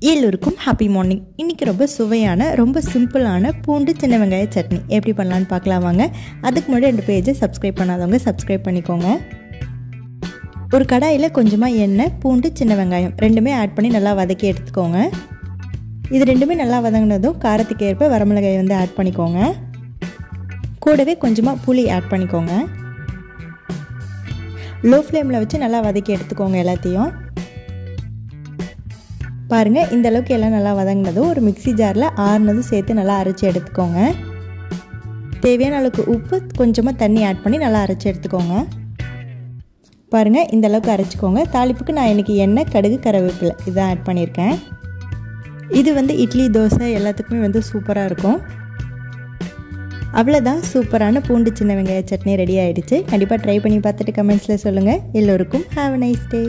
எல்லோருக்கும் happy morning. இன்றைக்கி ரொம்ப சுவையான ரொம்ப சிம்பிளான பூண்டு சின்ன வெங்காய சட்னி எப்படி பண்ணலான்னு பார்க்கலாம் வாங்க. அதுக்கு முன்னாடி 2 பேஜை சப்ஸ்கிரைப் பண்ணாதவங்க சப்ஸ்கிரைப் பண்ணிக்கோங்க. ஒரு கடாயில் கொஞ்சமாக எண்ணெய், பூண்டு, சின்ன வெங்காயம் ரெண்டுமே ஆட் பண்ணி நல்லா வதக்கி எடுத்துக்கோங்க. இது ரெண்டுமே நல்லா வதங்கினதும் காரத்துக்கு ஏற்ப வரமிளகாய் ஆட் பண்ணிக்கோங்க. கூடவே கொஞ்சமாக புளி ஆட் பண்ணிக்கோங்க. லோ ஃப்ளேமில் வச்சு நல்லா வதக்கி எடுத்துக்கோங்க எல்லாத்தையும். பாருங்கள், இந்த அளவுக்கு எல்லாம் நல்லா வதங்கினதும் ஒரு மிக்ஸி ஜாரில் ஆறுனதும் சேர்த்து நல்லா அரைச்சி எடுத்துக்கோங்க. தேவையான அளவுக்கு உப்பு, கொஞ்சமாக தண்ணி ஆட் பண்ணி நல்லா அரைச்சி எடுத்துக்கோங்க. பாருங்கள், இந்த அளவுக்கு அரைச்சிக்கோங்க. தாளிப்புக்கு நான் இன்றைக்கி எண்ணெய், கடுகு, கருவேப்பிலை இதான் ஆட் பண்ணியிருக்கேன். இது இட்லி, தோசை எல்லாத்துக்குமே சூப்பராக இருக்கும். அவ்வளோதான், சூப்பரான பூண்டு சின்ன வெங்காய சட்னி ரெடி ஆகிடுச்சு. கண்டிப்பாக ட்ரை பண்ணி பார்த்துட்டு கமெண்ட்ஸில் சொல்லுங்கள். எல்லோருக்கும் ஹாவ் அ நைஸ் டே.